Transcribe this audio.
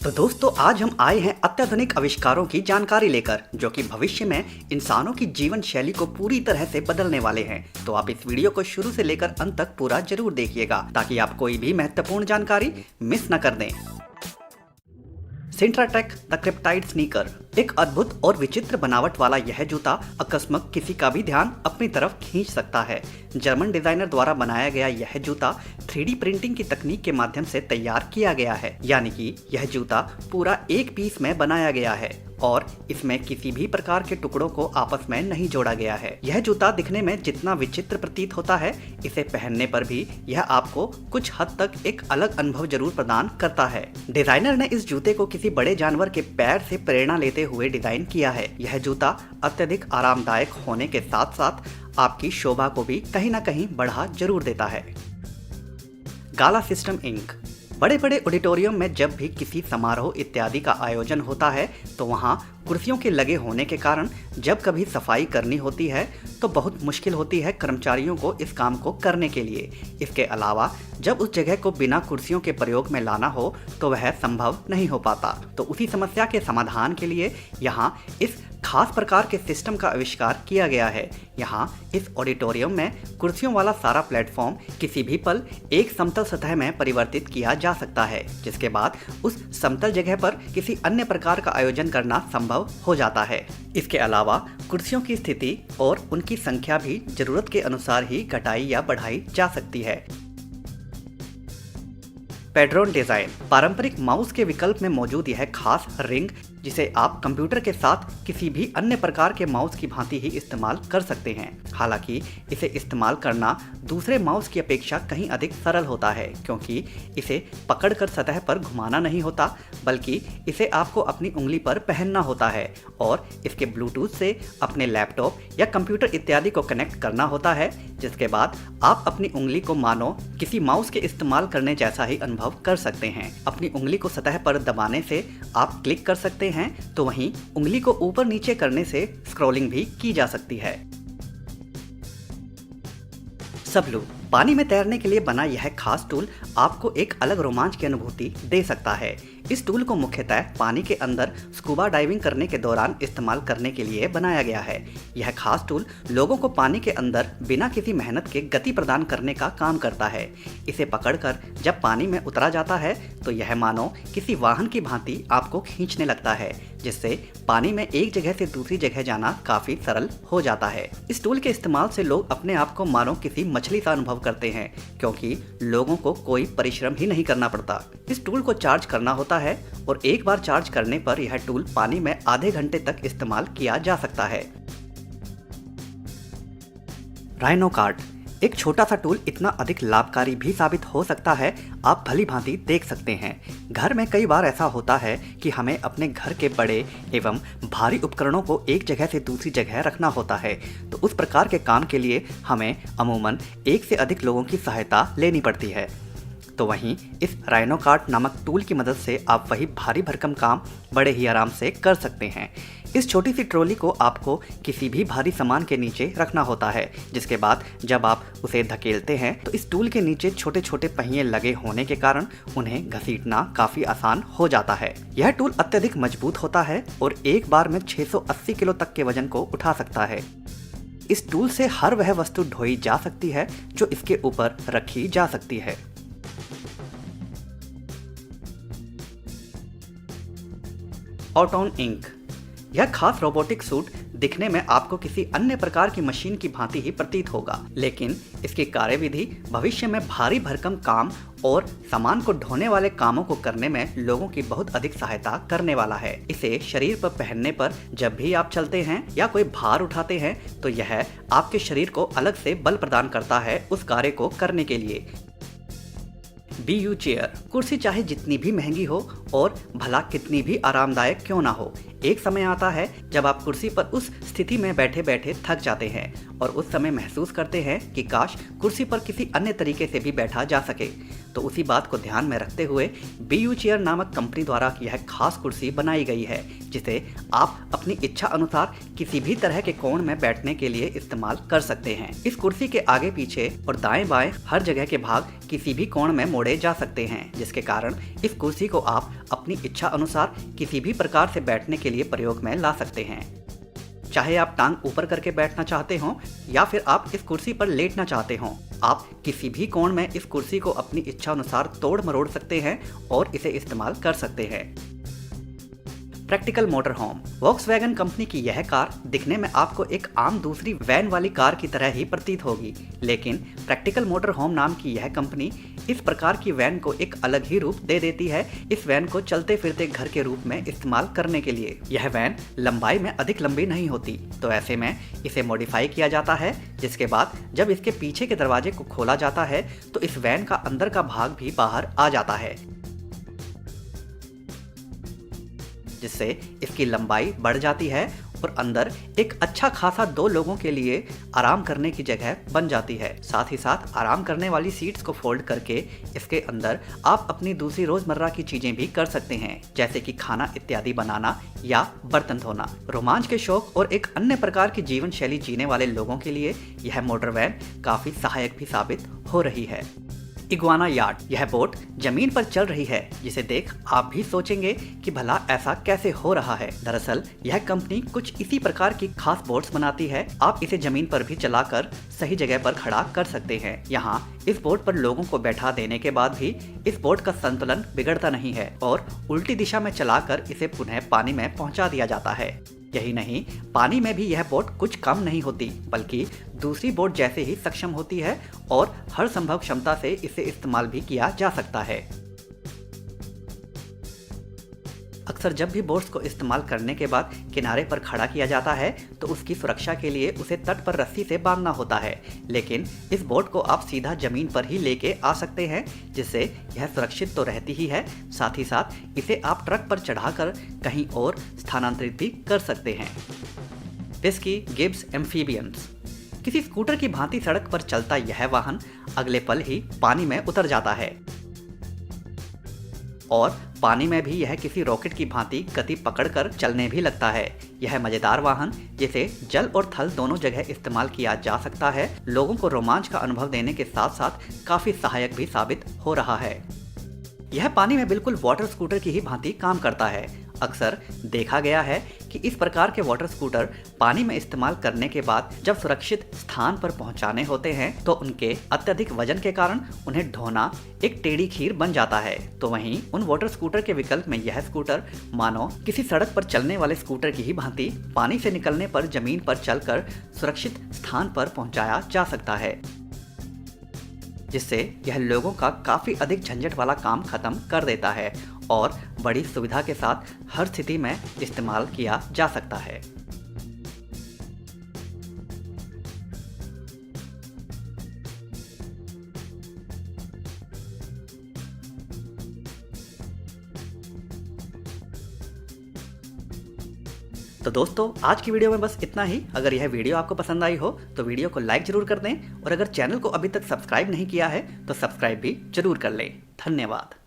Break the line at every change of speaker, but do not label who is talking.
तो दोस्तों आज हम आए हैं अत्याधुनिक आविष्कारों की जानकारी लेकर जो कि भविष्य में इंसानों की जीवन शैली को पूरी तरह से बदलने वाले हैं। तो आप इस वीडियो को शुरू से लेकर अंत तक पूरा जरूर देखिएगा ताकि आप कोई भी महत्वपूर्ण जानकारी मिस न कर दें। सिंट्राटेक द क्रिप्टाइड स्नीकर, एक अद्भुत और विचित्र बनावट वाला यह जूता अकस्मात किसी का भी ध्यान अपनी तरफ खींच सकता है। जर्मन डिजाइनर द्वारा बनाया गया यह जूता 3D प्रिंटिंग की तकनीक के माध्यम से तैयार किया गया है, यानी कि यह जूता पूरा एक पीस में बनाया गया है और इसमें किसी भी प्रकार के टुकड़ों को आपस में नहीं जोड़ा गया है। यह जूता दिखने में जितना विचित्र प्रतीत होता है, इसे पहनने पर भी यह आपको कुछ हद तक एक अलग अनुभव जरूर प्रदान करता है। डिजाइनर ने इस जूते को किसी बड़े जानवर के पैर से प्रेरणा लेते हुए डिजाइन किया है। यह जूता अत्यधिक आरामदायक होने के साथ साथ आपकी शोभा को भी कहीं ना कहीं बढ़ा जरूर देता है। गाला सिस्टम इंक, बड़े बड़े ऑडिटोरियम में जब भी किसी समारोह इत्यादि का आयोजन होता है तो वहाँ कुर्सियों के लगे होने के कारण जब कभी सफाई करनी होती है तो बहुत मुश्किल होती है कर्मचारियों को इस काम को करने के लिए। इसके अलावा जब उस जगह को बिना कुर्सियों के प्रयोग में लाना हो तो वह संभव नहीं हो पाता। तो उसी समस्या के समाधान के लिए यहाँ इस खास प्रकार के सिस्टम का आविष्कार किया गया है। यहाँ इस ऑडिटोरियम में कुर्सियों वाला सारा प्लेटफॉर्म किसी भी पल एक समतल सतह में परिवर्तित किया जा सकता है, जिसके बाद उस समतल जगह पर किसी अन्य प्रकार का आयोजन करना संभव हो जाता है। इसके अलावा कुर्सियों की स्थिति और उनकी संख्या भी जरूरत के अनुसार ही घटाई या बढ़ाई जा सकती है। पेड्रोन डिजाइन, पारंपरिक माउस के विकल्प में मौजूद यह खास रिंग जिसे आप कंप्यूटर के साथ किसी भी अन्य प्रकार के माउस की भांति ही इस्तेमाल कर सकते हैं। हालांकि इसे इस्तेमाल करना दूसरे माउस की अपेक्षा कहीं अधिक सरल होता है, क्योंकि इसे पकड़कर सतह पर घुमाना नहीं होता बल्कि इसे आपको अपनी उंगली पर पहनना होता है और इसके ब्लूटूथ से अपने लैपटॉप या कंप्यूटर इत्यादि को कनेक्ट करना होता है, जिसके बाद आप अपनी उंगली को मानो किसी माउस के इस्तेमाल करने जैसा ही अनुभव कर सकते हैं। अपनी उंगली को सतह पर दबाने से आप क्लिक कर सकते हैं तो वहीं उंगली को ऊपर नीचे करने से स्क्रॉलिंग भी की जा सकती है। सबलू, पानी में तैरने के लिए बना यह खास टूल आपको एक अलग रोमांच की अनुभूति दे सकता है। इस टूल को मुख्यतः पानी के अंदर स्कूबा डाइविंग करने के दौरान इस्तेमाल करने के लिए बनाया गया है। यह खास टूल लोगों को पानी के अंदर बिना किसी मेहनत के गति प्रदान करने का काम करता है। इसे पकड़कर जब पानी में उतरा जाता है तो यह मानो किसी वाहन की भांति आपको खींचने लगता है, जिससे पानी में एक जगह से दूसरी जगह जाना काफी सरल हो जाता है। इस टूल के इस्तेमाल से लोग अपने आप को मानो किसी मछली सा अनुभव करते हैं, क्योंकि लोगों को कोई परिश्रम ही नहीं करना पड़ता। इस टूल को चार्ज करना होता है और एक बार चार्ज करने पर यह टूल पानी में आधे घंटे तक इस्तेमाल किया जा सकता है। राइनो कार्ट, एक छोटा सा टूल इतना अधिक लाभकारी भी साबित हो सकता है, आप भली भांति देख सकते हैं। घर में कई बार ऐसा होता है कि हमें अपने घर के बड़े एवं भारी उपकरणों को एक जगह से दूसरी जगह रखना होता है, तो उस प्रकार के काम के लिए हमें अमूमन एक से अधिक लोगों की सहायता लेनी पड़ती है। तो वहीं इस राइनो कार्ट नामक टूल की मदद से आप वही भारी भरकम काम बड़े ही आराम से कर सकते हैं। इस छोटी सी ट्रॉली को आपको किसी भी भारी सामान के नीचे रखना होता है, जिसके बाद जब आप उसे धकेलते हैं तो इस टूल के नीचे छोटे छोटे पहिए लगे होने के कारण उन्हें घसीटना काफ़ी आसान हो जाता है। यह टूल अत्यधिक मजबूत होता है और एक बार में 680 किलो तक के वजन को उठा सकता है। इस टूल से हर वह वस्तु ढोई जा सकती है जो इसके ऊपर रखी जा सकती है। ऑटोन इंक, यह खास रोबोटिक सूट दिखने में आपको किसी अन्य प्रकार की मशीन की भांति ही प्रतीत होगा, लेकिन इसकी कार्यविधि भविष्य में भारी भरकम काम और सामान को ढोने वाले कामों को करने में लोगों की बहुत अधिक सहायता करने वाला है। इसे शरीर पर पहनने पर जब भी आप चलते हैं या कोई भार उठाते हैं तो यह आपके शरीर को अलग से बल प्रदान करता है उस कार्य को करने के लिए। BU चेयर, कुर्सी चाहे जितनी भी महंगी हो और भला कितनी भी आरामदायक क्यों ना हो, एक समय आता है जब आप कुर्सी पर उस स्थिति में बैठे बैठे थक जाते हैं और उस समय महसूस करते हैं कि काश कुर्सी पर किसी अन्य तरीके से भी बैठा जा सके। तो उसी बात को ध्यान में रखते हुए BU चेयर नामक कंपनी द्वारा यह खास कुर्सी बनाई गई है, जिसे आप अपनी इच्छा अनुसार किसी भी तरह के कोण में बैठने के लिए इस्तेमाल कर सकते हैं। इस कुर्सी के आगे पीछे और दाएं बाएं हर जगह के भाग किसी भी कोण में मोड़े जा सकते हैं, जिसके कारण इस कुर्सी को आप अपनी इच्छा अनुसार किसी भी प्रकार से बैठने के लिए प्रयोग में ला सकते हैं। चाहे आप टांग ऊपर करके बैठना चाहते हो या फिर आप इस कुर्सी पर लेटना चाहते हो, आप किसी भी कोण में इस कुर्सी को अपनी इच्छा अनुसार तोड़ मरोड़ सकते हैं और इसे इस्तेमाल कर सकते हैं। Practical motor home. Volkswagen company की यह कार दिखने में आपको एक आम दूसरी वैन वाली कार की तरह ही प्रतीत होगी, लेकिन प्रैक्टिकल मोटर होम नाम की यह कंपनी इस प्रकार की वैन को एक अलग ही रूप दे देती है, इस वैन को चलते फिरते घर के रूप में इस्तेमाल करने के लिए। यह वैन लंबाई में अधिक लंबी नहीं होती, तो ऐसे में इसे मॉडिफाई किया जाता है, जिसके बाद जब इसके पीछे के दरवाजे को खोला जाता है तो इस वैन का अंदर का भाग भी बाहर आ जाता है, जिससे इसकी लंबाई बढ़ जाती है और अंदर एक अच्छा खासा 2 लोगों के लिए आराम करने की जगह बन जाती है। साथ ही साथ आराम करने वाली सीट्स को फोल्ड करके इसके अंदर आप अपनी दूसरी रोजमर्रा की चीजें भी कर सकते हैं, जैसे कि खाना इत्यादि बनाना या बर्तन धोना। रोमांच के शौक और एक अन्य प्रकार की जीवन शैली जीने वाले लोगों के लिए यह मोटर वैन काफी सहायक भी साबित हो रही है। Iguana yacht. यह बोट जमीन पर चल रही है, जिसे देख आप भी सोचेंगे कि भला ऐसा कैसे हो रहा है। दरअसल यह कंपनी कुछ इसी प्रकार की खास बोट्स बनाती है। आप इसे जमीन पर भी चलाकर सही जगह पर खड़ा कर सकते हैं। यहाँ इस बोट पर लोगों को बैठा देने के बाद भी इस बोट का संतुलन बिगड़ता नहीं है और उल्टी दिशा में चलाकर इसे पुनः पानी में पहुंचा दिया जाता है। यही नहीं, पानी में भी यह बोट कुछ कम नहीं होती, बल्कि दूसरी बोट जैसे ही सक्षम होती है और हर संभव क्षमता से इसे इस्तेमाल भी किया जा सकता है। अक्सर जब भी बोट्स को इस्तेमाल करने के बाद किनारे पर खड़ा किया जाता है तो उसकी सुरक्षा के लिए उसे तट पर रस्सी से बांधना होता है, लेकिन इस बोट को आप सीधा जमीन पर ही लेके आ सकते हैं, जिससे यह सुरक्षित तो रहती ही है, साथ ही साथ इसे आप ट्रक पर चढ़ाकर कहीं और स्थानांतरित भी कर सकते हैं। Whisky Gibbs amphibians. किसी स्कूटर की भांति सड़क पर चलता यह वाहन अगले पल ही पानी में उतर जाता है और पानी में भी यह किसी रॉकेट की भांति गति पकड़कर चलने भी लगता है। यह मजेदार वाहन, जिसे जल और थल दोनों जगह इस्तेमाल किया जा सकता है, लोगों को रोमांच का अनुभव देने के साथ साथ काफी सहायक भी साबित हो रहा है। यह पानी में बिल्कुल वाटर स्कूटर की ही भांति काम करता है। अक्सर देखा गया है कि इस प्रकार के वाटर स्कूटर पानी में इस्तेमाल करने के बाद जब सुरक्षित स्थान पर पहुंचाने होते हैं तो उनके अत्यधिक वजन के कारण उन्हें ढोना एक टेढ़ी खीर बन जाता है। तो वहीं उन वाटर स्कूटर के विकल्प में यह स्कूटर मानो किसी सड़क पर चलने वाले स्कूटर की ही भांति पानी से निकलने पर जमीन पर चलकर सुरक्षित स्थान पर पहुंचाया जा सकता है, जिससे यह लोगों का काफी अधिक झंझट वाला काम खत्म कर देता है और बड़ी सुविधा के साथ हर स्थिति में इस्तेमाल किया जा सकता है। तो दोस्तों, आज की वीडियो में बस इतना ही। अगर यह वीडियो आपको पसंद आई हो तो वीडियो को लाइक जरूर कर दें और अगर चैनल को अभी तक सब्सक्राइब नहीं किया है तो सब्सक्राइब भी जरूर कर लें। धन्यवाद।